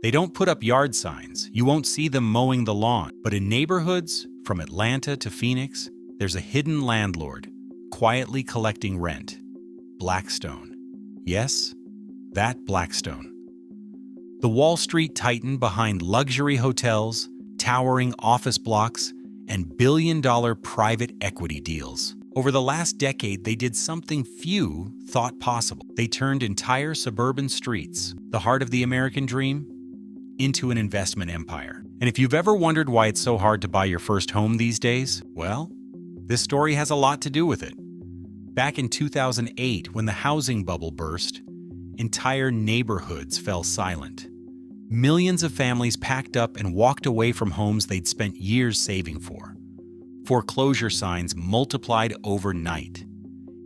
They don't put up yard signs. You won't see them mowing the lawn. But in neighborhoods, from Atlanta to Phoenix, there's a hidden landlord, quietly collecting rent. Blackstone. Yes, that Blackstone. The Wall Street titan behind luxury hotels, towering office blocks, and billion-dollar private equity deals. Over the last decade, they did something few thought possible. They turned entire suburban streets, the heart of the American dream, into an investment empire. And if you've ever wondered why it's so hard to buy your first home these days, well, this story has a lot to do with it. Back in 2008, when the housing bubble burst, entire neighborhoods fell silent. Millions of families packed up and walked away from homes they'd spent years saving for. Foreclosure signs multiplied overnight.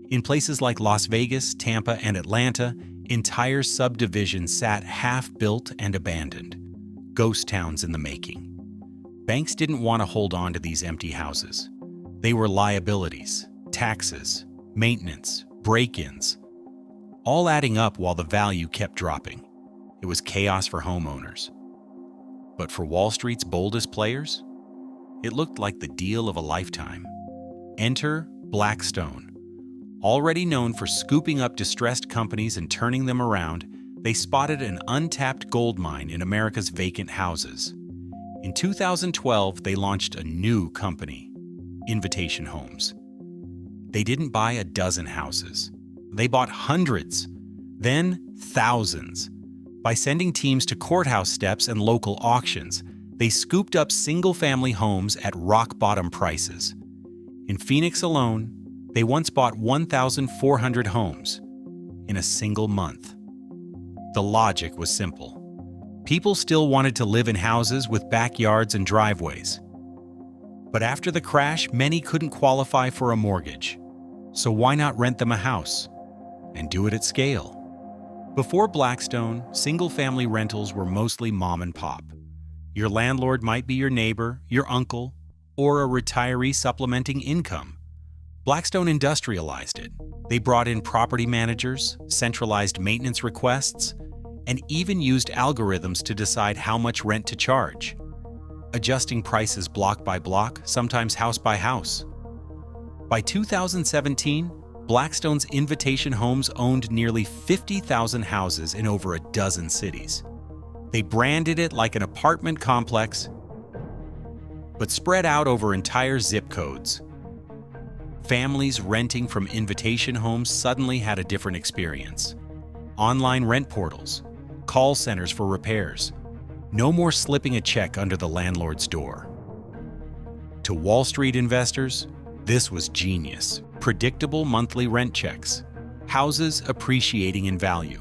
In places like Las Vegas, Tampa, and Atlanta, entire subdivisions sat half-built and abandoned. Ghost towns in the making. Banks didn't want to hold on to these empty houses. They were liabilities, taxes, maintenance, break-ins, all adding up while the value kept dropping. It was chaos for homeowners. But for Wall Street's boldest players, it looked like the deal of a lifetime. Enter Blackstone. Already known for scooping up distressed companies and turning them around, they spotted an untapped gold mine in America's vacant houses. In 2012, they launched a new company, Invitation Homes. They didn't buy a dozen houses. They bought hundreds, then thousands. By sending teams to courthouse steps and local auctions, they scooped up single-family homes at rock-bottom prices. In Phoenix alone, they once bought 1,400 homes in a single month. The logic was simple. People still wanted to live in houses with backyards and driveways. But after the crash, many couldn't qualify for a mortgage. So why not rent them a house and do it at scale? Before Blackstone, single-family rentals were mostly mom and pop. Your landlord might be your neighbor, your uncle, or a retiree supplementing income. Blackstone industrialized it. They brought in property managers, centralized maintenance requests, and even used algorithms to decide how much rent to charge, adjusting prices block by block, sometimes house by house. By 2017, Blackstone's Invitation Homes owned nearly 50,000 houses in over a dozen cities. They branded it like an apartment complex, but spread out over entire zip codes. Families renting from Invitation Homes suddenly had a different experience. Online rent portals, call centers for repairs. No more slipping a check under the landlord's door. To Wall Street investors, this was genius. Predictable monthly rent checks, houses appreciating in value,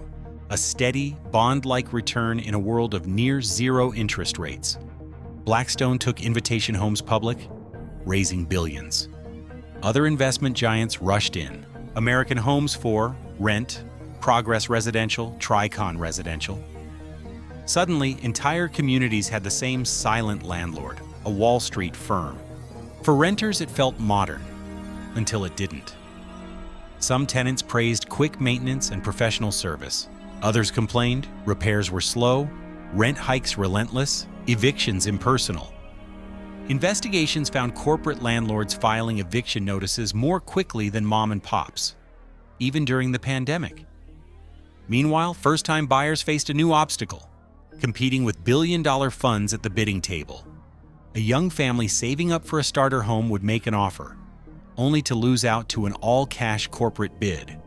a steady, bond-like return in a world of near-zero interest rates. Blackstone took Invitation Homes public, raising billions. Other investment giants rushed in. American Homes 4, Rent, Progress Residential, Tricon Residential. Suddenly, entire communities had the same silent landlord, a Wall Street firm. For renters, it felt modern, until it didn't. Some tenants praised quick maintenance and professional service. Others complained repairs were slow, rent hikes relentless, evictions impersonal. Investigations found corporate landlords filing eviction notices more quickly than mom and pops, even during the pandemic. Meanwhile, first-time buyers faced a new obstacle, competing with billion-dollar funds at the bidding table. A young family saving up for a starter home would make an offer, only to lose out to an all-cash corporate bid.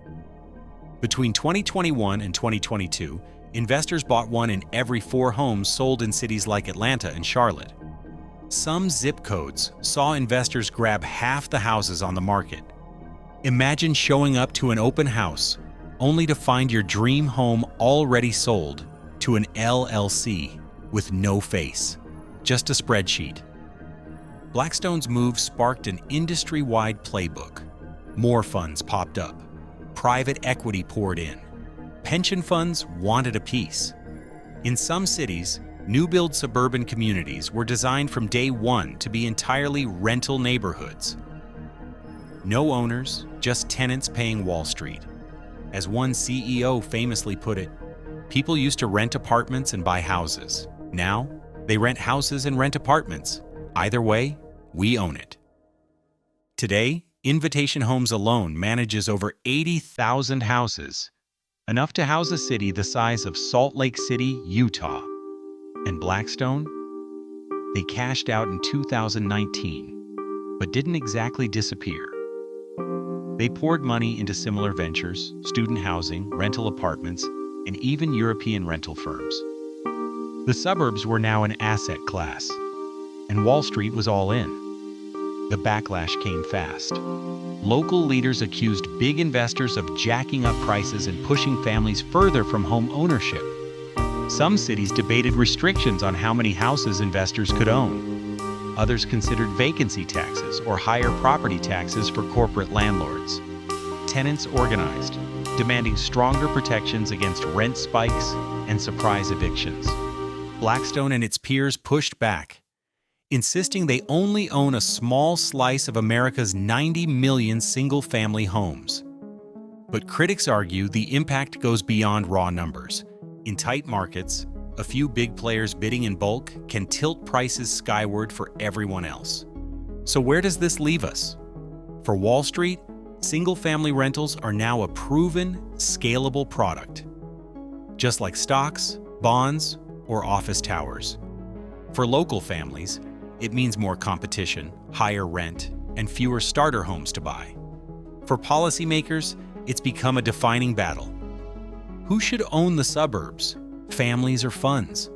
Between 2021 and 2022, investors bought one in every 4 homes sold in cities like Atlanta and Charlotte. Some zip codes saw investors grab half the houses on the market. Imagine showing up to an open house only to find your dream home already sold to an LLC with no face, just a spreadsheet. Blackstone's move sparked an industry-wide playbook. More funds popped up. Private equity poured in. Pension funds wanted a piece. In some cities, new-build suburban communities were designed from day one to be entirely rental neighborhoods. No owners, just tenants paying Wall Street. As one CEO famously put it, People used to rent apartments and buy houses. Now, they rent houses and rent apartments. Either way, we own it. Today, Invitation Homes alone manages over 80,000 houses, enough to house a city the size of Salt Lake City, Utah. And Blackstone? They cashed out in 2019, but didn't exactly disappear. They poured money into similar ventures, student housing, rental apartments, and even European rental firms. The suburbs were now an asset class, and Wall Street was all in. The backlash came fast. Local leaders accused big investors of jacking up prices and pushing families further from home ownership. Some cities debated restrictions on how many houses investors could own. Others considered vacancy taxes or higher property taxes for corporate landlords. Tenants organized, demanding stronger protections against rent spikes and surprise evictions. Blackstone and its peers pushed back, insisting they only own a small slice of America's 90 million single-family homes. But critics argue the impact goes beyond raw numbers. In tight markets, a few big players bidding in bulk can tilt prices skyward for everyone else. So where does this leave us? For Wall Street, single-family rentals are now a proven, scalable product, just like stocks, bonds, or office towers. For local families, it means more competition, higher rent, and fewer starter homes to buy. For policymakers, it's become a defining battle. Who should own the suburbs, families or funds?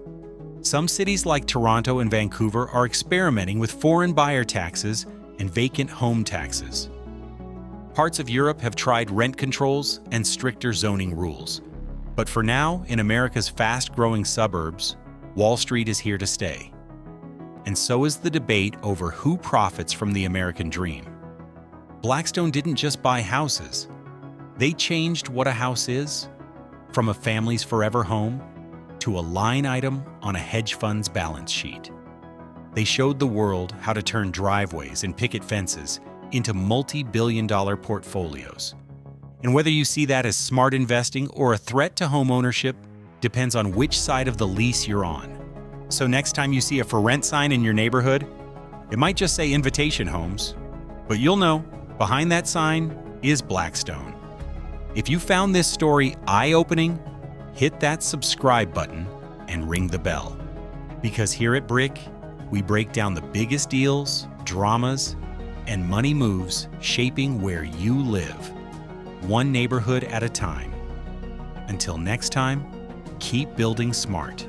Some cities like Toronto and Vancouver are experimenting with foreign buyer taxes and vacant home taxes. Parts of Europe have tried rent controls and stricter zoning rules. But for now, in America's fast-growing suburbs, Wall Street is here to stay. And so is the debate over who profits from the American dream. Blackstone didn't just buy houses. They changed what a house is, from a family's forever home to a line item on a hedge fund's balance sheet. They showed the world how to turn driveways and picket fences into multi-billion-dollar portfolios. And whether you see that as smart investing or a threat to home ownership depends on which side of the lease you're on. So next time you see a for rent sign in your neighborhood, it might just say Invitation Homes, but you'll know behind that sign is Blackstone. If you found this story eye-opening, hit that subscribe button and ring the bell. Because here at Brick, we break down the biggest deals, dramas, and money moves shaping where you live, one neighborhood at a time. Until next time, keep building smart.